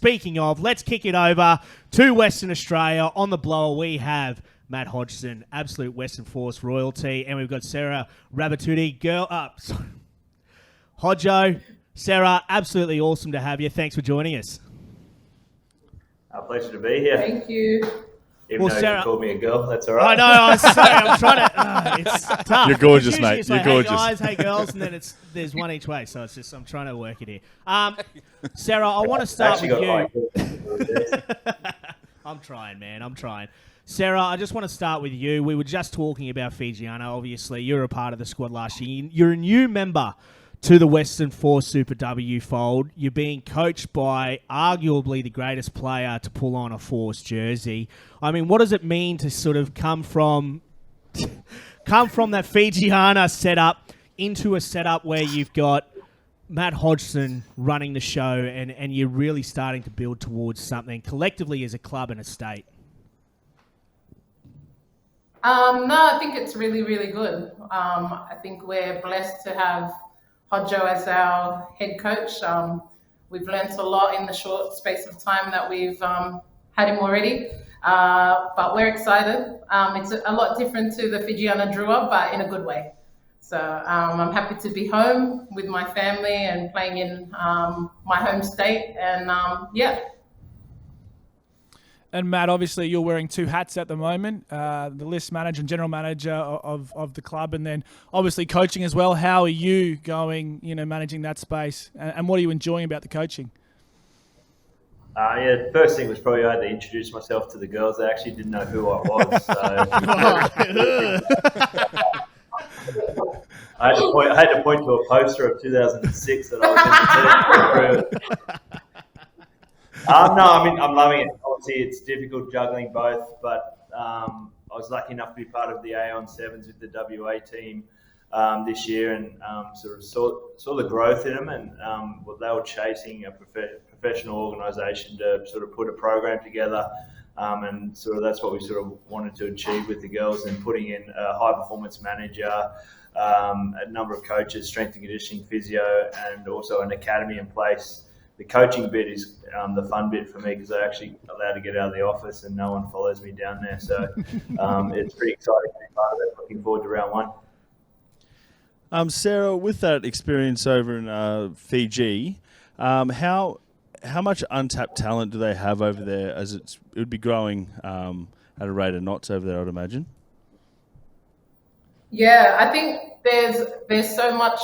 speaking of, let's kick it over to Western Australia. On the blower, we have Matt Hodgson, absolute Western Force royalty, and we've got Sera Ravatudei, Hodjo, Sera, absolutely awesome to have you. Thanks for joining us. Our pleasure to be here. Thank you. Even though Sera, you called me a girl, that's all right. I know, I'm sorry, I'm trying to... it's tough. You're gorgeous, Usually mate. it's You're like, gorgeous. Hey guys, hey girls, and then there's one each way, so it's just, I'm trying to work it here. Sera, I want to start with you. I'm trying, man, I'm trying. Sera, I just want to start with you. We were just talking about Fijiana, obviously. You're a part of the squad last year. You're a new member to the Western Force Super W fold. You're being coached by arguably the greatest player to pull on a Force jersey. I mean, what does it mean to sort of come from that Fijiana setup into a setup where you've got Matt Hodgson running the show and you're really starting to build towards something collectively as a club and a state? No, I think it's really, really good. I think we're blessed to have Hodjo as our head coach. We've learnt a lot in the short space of time that we've had him already, but we're excited. It's a lot different to the Fijiana Drua, but in a good way. So I'm happy to be home with my family and playing in my home state, and yeah. And Matt, obviously you're wearing two hats at the moment, the list manager and general manager of the club, and then obviously coaching as well. How are you going, managing that space, and what are you enjoying about the coaching? The first thing was probably I had to introduce myself to the girls. They actually didn't know who I was. So I had to point to a poster of 2006 that I was in the team. No, I mean, I'm loving it. Obviously, it's difficult juggling both, but I was lucky enough to be part of the Aon Sevens with the WA team this year, and sort of saw the growth in them, and they were chasing a professional organisation to sort of put a program together, and sort of that's what we sort of wanted to achieve with the girls, and putting in a high performance manager, a number of coaches, strength and conditioning, physio, and also an academy in place. The coaching bit is the fun bit for me because I'm actually allowed to get out of the office and no one follows me down there. So it's pretty exciting to be part of it. Looking forward to round one. Sera, with that experience over in Fiji, how much untapped talent do they have over there as it would be growing at a rate of knots over there, I would imagine? Yeah, I think there's so much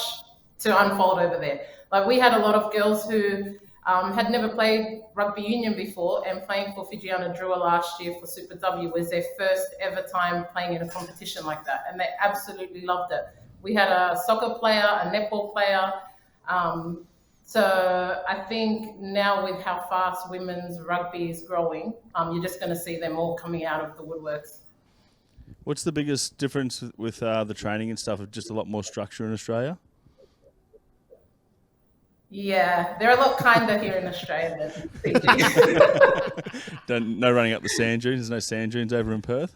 to unfold over there. Like, we had a lot of girls who had never played rugby union before, and playing for Fijiana Drua last year for Super W was their first ever time playing in a competition like that, and they absolutely loved it. We had a soccer player, a netball player. So I think now with how fast women's rugby is growing, you're just going to see them all coming out of the woodworks. What's the biggest difference with the training and stuff? Just a lot more structure in Australia? Yeah, they're a lot kinder here in Australia than Fiji. No running up the sand dunes. There's no sand dunes over in Perth?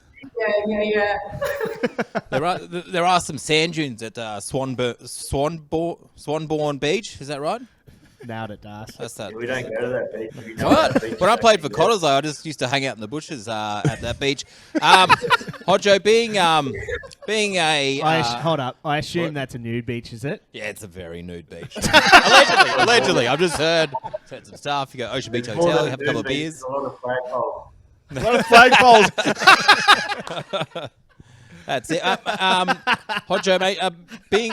Yeah. There are some sand dunes at Swanbourne Beach. Is that right? Nailed it, Das. That's that. We don't go to that beach. What? When I played for Cotters, I just used to hang out in the bushes at that beach. Hodjo, being a hold up. I assume that's a nude beach, is it? yeah, it's a very nude beach. Allegedly, I've just heard some stuff. You go Ocean Beach Hotel, you have a couple of beers. A lot of flagpoles. A lot of flagpoles. That's it. Hodjo, mate,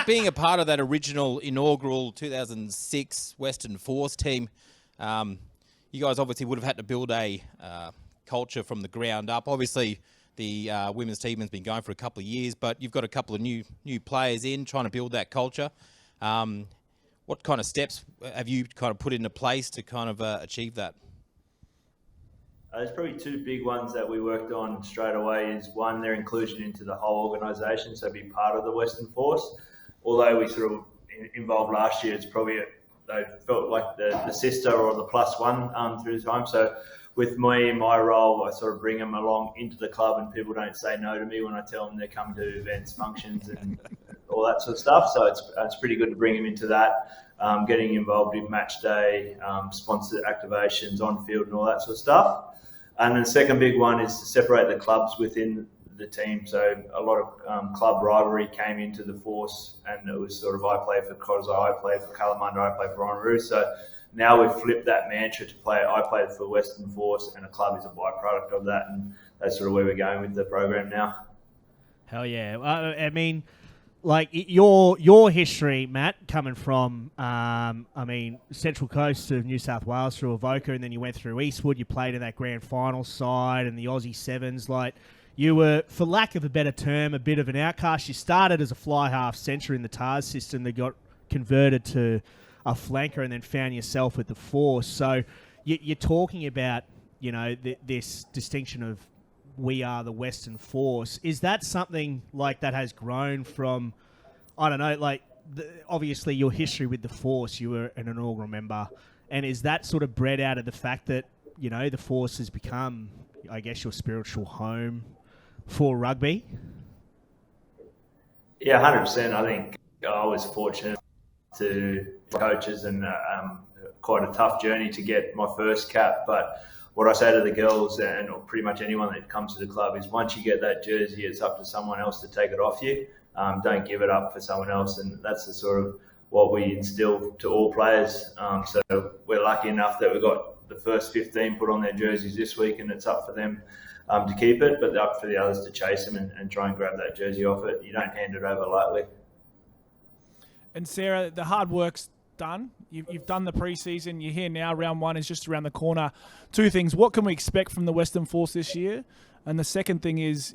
being a part of that original inaugural 2006 Western Force team, you guys obviously would have had to build a culture from the ground up. Obviously, the women's team has been going for a couple of years, but you've got a couple of new players in trying to build that culture. What kind of steps have you kind of put into place to kind of achieve that? There's probably two big ones that we worked on straight away. Is one, their inclusion into the whole organisation, so be part of the Western Force. Although we sort of involved last year, it's probably they felt like the sister or the plus one through the time. So with me, my role, I sort of bring them along into the club, and people don't say no to me when I tell them they're coming to events, functions, and all that sort of stuff. So it's pretty good to bring him into that, getting involved in match day, sponsored activations on field and all that sort of stuff. And the second big one is to separate the clubs within the team. So a lot of club rivalry came into the force, and it was sort of I play for Cozza, I play for Kalamunda, I play for Orangaroo. So now we've flipped that mantra to I play for Western Force, and a club is a byproduct of that, and that's sort of where we're going with the program now. Hell yeah. I mean, like your history, Matt, coming from, Central Coast of New South Wales through Avoca, and then you went through Eastwood, you played in that grand final side and the Aussie Sevens. Like, you were, for lack of a better term, a bit of an outcast. You started as a fly half centre in the TARS system that got converted to a flanker and then found yourself with the Force. So you're talking about, this distinction of we are the Western Force. Is that something like that has grown from, I don't know, like obviously your history with the Force, you were an inaugural member, and is that sort of bred out of the fact that, the Force has become, I guess, your spiritual home for rugby? Yeah, 100%. I think I was fortunate to coaches and quite a tough journey to get my first cap. But what I say to the girls and pretty much anyone that comes to the club is once you get that jersey, it's up to someone else to take it off you. Don't give it up for someone else. And that's the sort of what we instill to all players. So we're lucky enough that we've got the first 15 put on their jerseys this week, and it's up for them to keep it, but up for the others to chase them and try and grab that jersey off it. You don't hand it over lightly. And Sera, the hard work's done. You've done the preseason. You're here now. Round one is just around the corner. Two things. What can we expect from the Western Force this year? And the second thing is,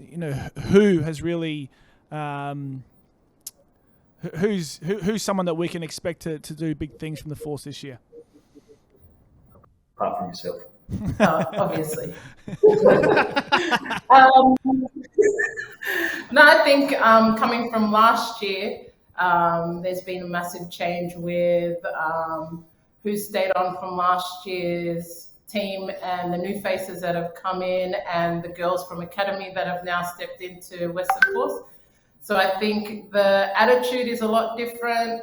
who has really, who's someone that we can expect to do big things from the Force this year? Apart from yourself. Obviously. No, I think coming from last year, there's been a massive change with who stayed on from last year's team and the new faces that have come in and the girls from Academy that have now stepped into Western Force. So I think the attitude is a lot different.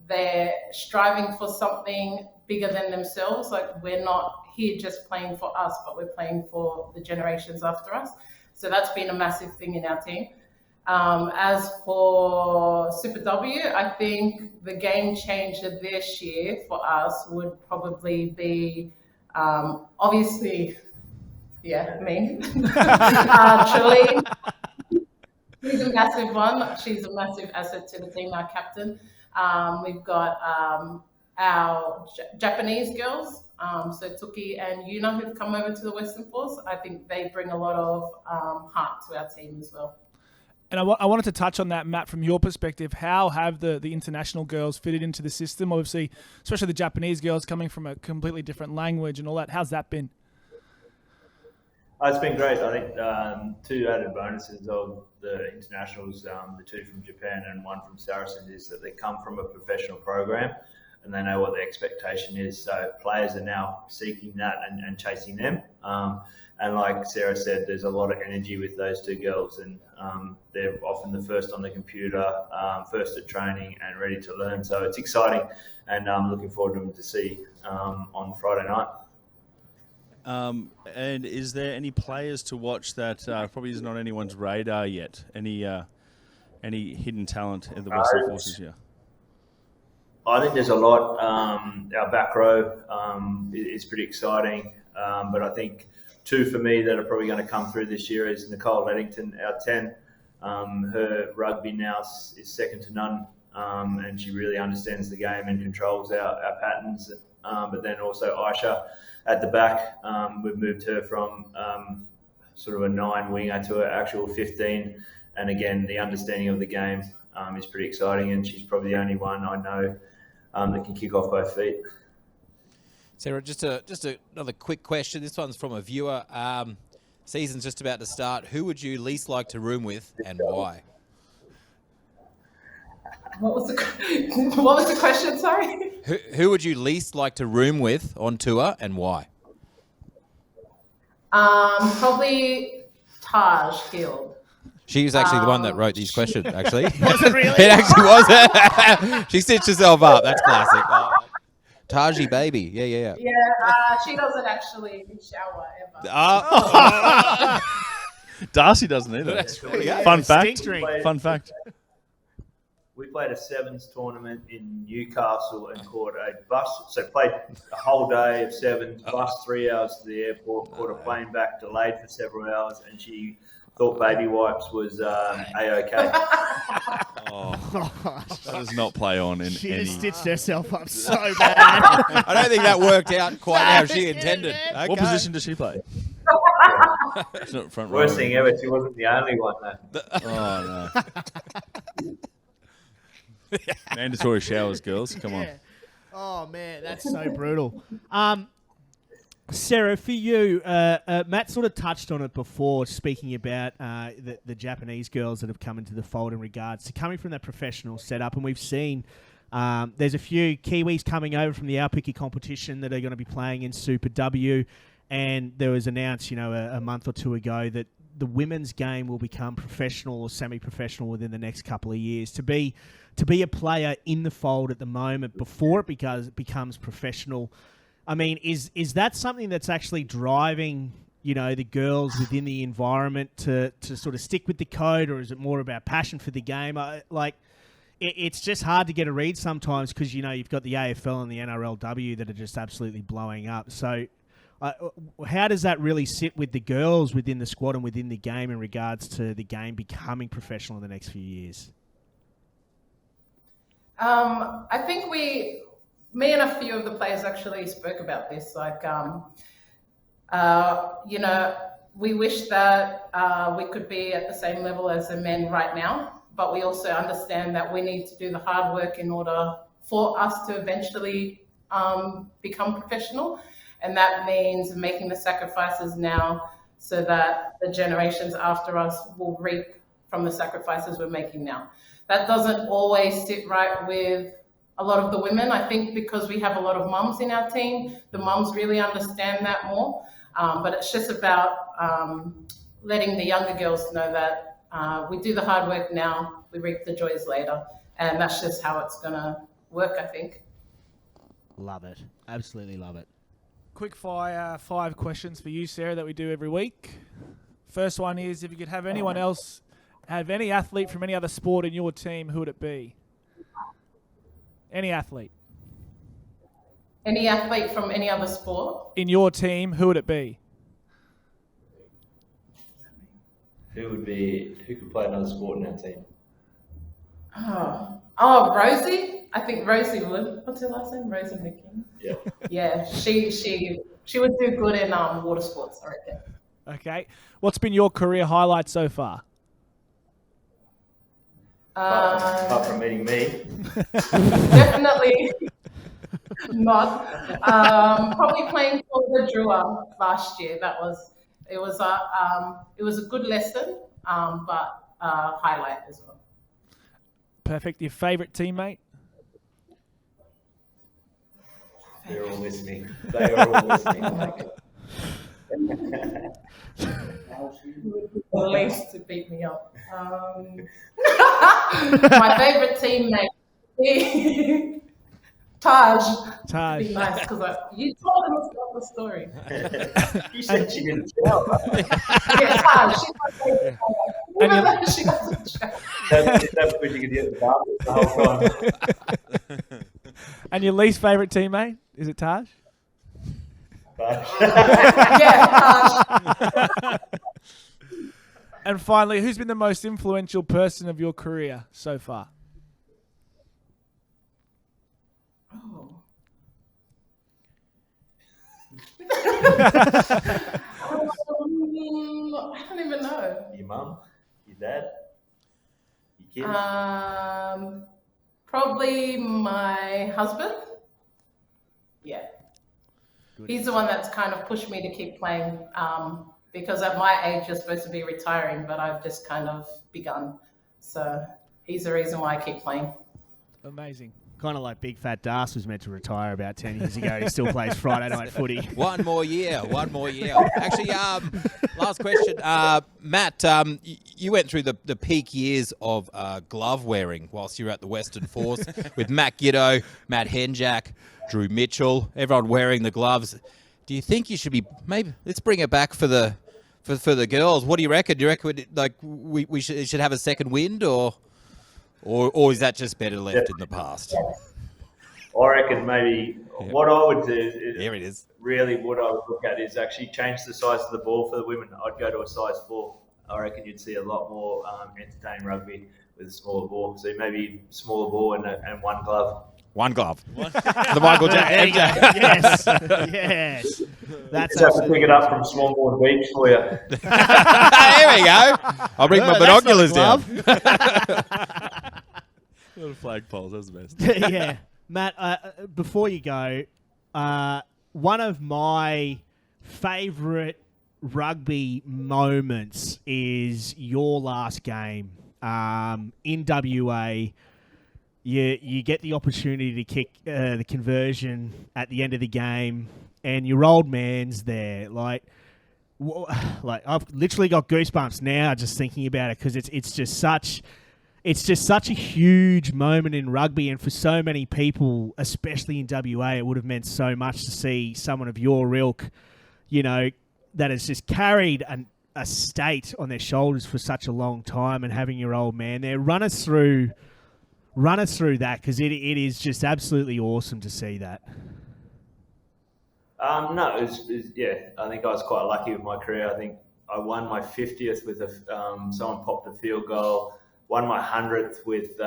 They're striving for something bigger than themselves. Like, we're not here just playing for us, but we're playing for the generations after us. So that's been a massive thing in our team. As for Super W, I think the game changer this year for us would probably be, obviously, me. Trelene. She's a massive one. She's a massive asset to the team, our captain. We've got our Japanese girls, so Tuki and Yuna, who've come over to the Western Force. I think they bring a lot of heart to our team as well. And I wanted to touch on that, Matt, from your perspective. How have the international girls fitted into the system? Obviously, especially the Japanese girls coming from a completely different language and all that. How's that been? It's been great. I think two added bonuses of the internationals, the two from Japan and one from Saracens, is that they come from a professional program and they know what the expectation is. So players are now seeking that and chasing them. And like Sera said, there's a lot of energy with those two girls, and they're often the first on the computer, first at training and ready to learn. So it's exciting, and I'm looking forward to them to see on Friday night. And is there any players to watch that probably isn't on anyone's radar yet? Any hidden talent in the Western Forces here? I think there's a lot. Our back row is pretty exciting, but I think two for me that are probably going to come through this year is Nicole Leddington, our 10. Her rugby now is second to none, and she really understands the game and controls our patterns. But then also Aisha at the back, we've moved her from sort of a 9 winger to an actual 15. And again, the understanding of the game is pretty exciting, and she's probably the only one I know that can kick off both feet. Sera, just another quick question. This one's from a viewer. Season's just about to start. Who would you least like to room with, and why? What was the question? Sorry. Who would you least like to room with on tour, and why? Probably Taj Hill. She was actually the one that wrote these questions, actually. Was it really? It actually was. She stitched herself up. That's classic. Taji baby. Yeah. Yeah, she doesn't actually shower ever. Darcy doesn't either. That's really good. Fun fact. Stink drink. Fun fact. We played a sevens tournament in Newcastle and caught a bus. So played a whole day of sevens, bus 3 hours to the airport, caught a plane back, delayed for several hours, and she thought baby wipes was A-OK. That does not play on in She any. just stitched herself up so bad. I don't think that worked out quite how she intended. Okay. What position does she play? It's not front row. Worst thing ever, she wasn't the only one though. Oh no. Mandatory showers, girls. Come on. Yeah. Oh man, that's so brutal. Sera, for you, Matt sort of touched on it before, speaking about the Japanese girls that have come into the fold in regards to coming from that professional setup, and we've seen there's a few Kiwis coming over from the Aupiki competition that are going to be playing in Super W, and there was announced, a month or two ago that the women's game will become professional or semi-professional within the next couple of years. To be a player in the fold at the moment before it becomes professional. I mean, is that something that's actually driving, the girls within the environment to sort of stick with the code, or is it more about passion for the game? It's just hard to get a read sometimes because, you've got the AFL and the NRLW that are just absolutely blowing up. So how does that really sit with the girls within the squad and within the game in regards to the game becoming professional in the next few years? I think me and a few of the players actually spoke about this. We wish that we could be at the same level as the men right now, but we also understand that we need to do the hard work in order for us to eventually become professional. And that means making the sacrifices now so that the generations after us will reap from the sacrifices we're making now. That doesn't always sit right with a lot of the women. I think because we have a lot of mums in our team, the mums really understand that more. But it's just about letting the younger girls know that we do the hard work now, we reap the joys later. And that's just how it's going to work, I think. Love it. Absolutely love it. Quick fire 5 questions for you, Sera, that we do every week. First one is, if you could have anyone else, have any athlete from any other sport in your team, who would it be? Any athlete. Any athlete from any other sport? In your team, who would it be? Who could play another sport in our team? Oh, Rosie. I think Rosie would. What's her last name? Rosie McKinn. Yeah. Yeah, she would do good in water sports, I reckon. Okay. What's been your career highlight so far? Apart from meeting me. Definitely not. Probably playing for the Drua last year. It was a good lesson, but highlight as well. Perfect. Your favourite teammate? They're all listening. They are all listening. The least to beat me up. My favourite teammate, Taj. Taj. Be nice because you told him about the story. You said she didn't shower. Yeah, Taj. She's my favourite player. She doesn't shower. That's because you could get the bathroom the whole time. And your least favourite teammate? Is it Taj? Yeah, Taj. And finally, who's been the most influential person of your career so far? Oh. I don't even know. Your mum? Your dad? Your kids? Probably my husband. Yeah. He's the one that's kind of pushed me to keep playing because at my age you're supposed to be retiring, but I've just kind of begun. So he's the reason why I keep playing. Amazing. Kind of like Big Fat Das was meant to retire about 10 years ago. He still plays Friday night footy. One more year. Actually, last question. Matt, you went through the peak years of glove wearing whilst you were at the Western Force with Matt Giddo, Matt Henjack, Drew Mitchell, everyone wearing the gloves. Do you think you should be, maybe, let's bring it back for the girls. What do you reckon? Do you reckon like we should have a second wind, or is that just better left in the past? I reckon maybe what I would do is There it is. really what I would look at is actually change the size of the ball for the women. I'd go to a size 4. I reckon you'd see a lot more entertaining rugby with a smaller ball. So maybe smaller ball and one glove. One glove. The Michael Jack. Yes. Yes. That's Just have to pick it up from Swanbourne Beach for you. There we go. I'll bring my binoculars down. Little flagpoles, that's the best. Yeah. Matt, before you go, one of my favourite rugby moments is your last game in WA. You get the opportunity to kick the conversion at the end of the game, and your old man's there. Like I've literally got goosebumps now just thinking about it, because it's just such a huge moment in rugby, and for so many people, especially in WA, it would have meant so much to see someone of your ilk, that has just carried a state on their shoulders for such a long time, and having your old man there. Run us through that, because it is just absolutely awesome to see that. No, it was, I think I was quite lucky with my career. I think I won my 50th with someone popped a field goal. Won my 100th with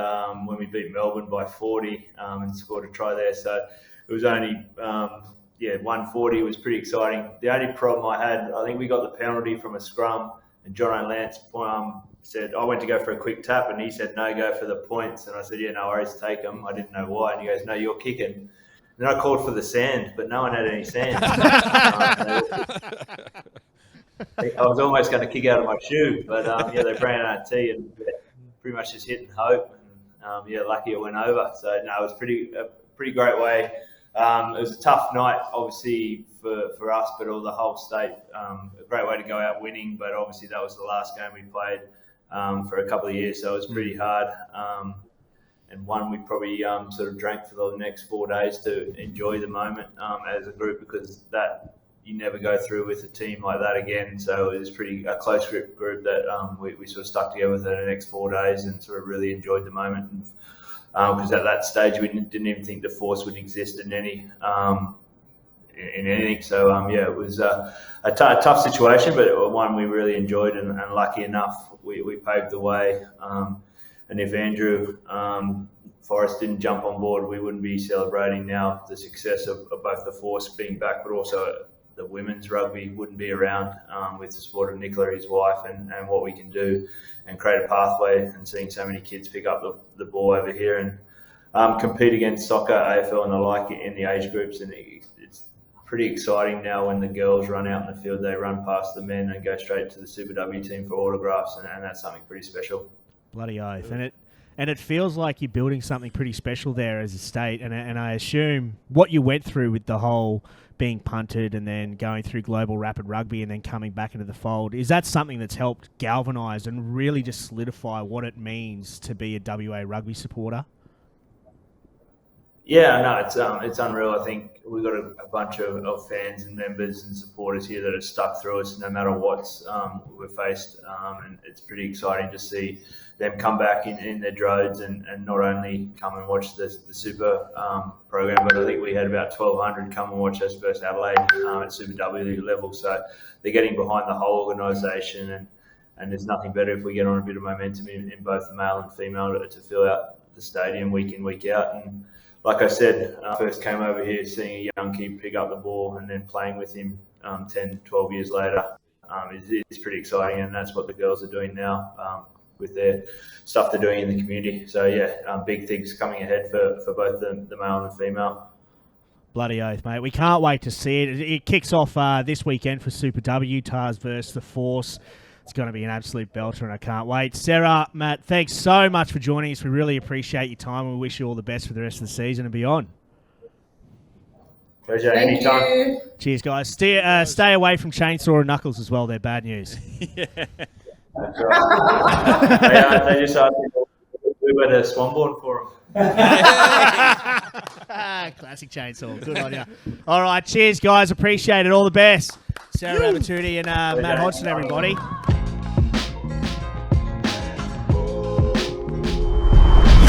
when we beat Melbourne by 40 and scored a try there. So it was only 140 was pretty exciting. The only problem I had, I think we got the penalty from a scrum, and John O'Lance said, I went to go for a quick tap, and he said, no, go for the points. And I said, yeah, no worries, take them. I didn't know why. And he goes, no, you're kicking. And then I called for the sand, but no one had any sand. I was almost going to kick out of my shoe, but they ran out of tea and pretty much just hit and hope. And lucky it went over. So no, it was a pretty great way. It was a tough night, obviously, for us, but all the whole state. A great way to go out winning, but obviously that was the last game we played for a couple of years, so it was pretty hard. And one we probably sort of drank for the next 4 days to enjoy the moment as a group, because that you never go through with a team like that again. So it was a close group that we sort of stuck together for the next 4 days and sort of really enjoyed the moment. Because at that stage we didn't even think the force would exist in anything. So it was a tough situation, but one we really enjoyed, and lucky enough we paved the way. And if Andrew Forrest didn't jump on board, we wouldn't be celebrating now the success of both the force being back, but also the women's rugby wouldn't be around with the support of Nicola, his wife, and what we can do and create a pathway, and seeing so many kids pick up the ball over here and compete against soccer, AFL and the like in the age groups. And it's pretty exciting now when the girls run out in the field, they run past the men and go straight to the Super W team for autographs, and that's something pretty special. Bloody oath. And it feels like you're building something pretty special there as a state. And I assume what you went through with the whole being punted and then going through global rapid rugby and then coming back into the fold, is that something that's helped galvanise and really just solidify what it means to be a WA rugby supporter? Yeah, no, it's unreal. I think we've got a bunch of fans and members and supporters here that have stuck through us no matter what we've faced, and it's pretty exciting to see them come back in their droves and not only come and watch the Super program, but I think we had about 1,200 come and watch us first Adelaide at Super W level. So they're getting behind the whole organisation, and there's nothing better if we get on a bit of momentum in both the male and female to fill out the stadium week in, week out. And like I said, I first came over here seeing a young kid pick up the ball and then playing with him 10, 12 years later is pretty exciting, and that's what the girls are doing now with their stuff they're doing in the community. So, big things coming ahead for both the male and the female. Bloody oath, mate. We can't wait to see it. It kicks off this weekend for Super W, Tars versus the Force. It's going to be an absolute belter, and I can't wait. Sera, Matt, thanks so much for joining us. We really appreciate your time, and we wish you all the best for the rest of the season and beyond. Pleasure, Thank anytime. you. Cheers, guys. Stay away from Chainsaw and Knuckles as well. They're bad news. That's right. They just asked me we went to Swanbourne for them. Classic Chainsaw. Good on you. All right, cheers, guys. Appreciate it. All the best. Sera Ravatudei and Matt Hodgson, everybody.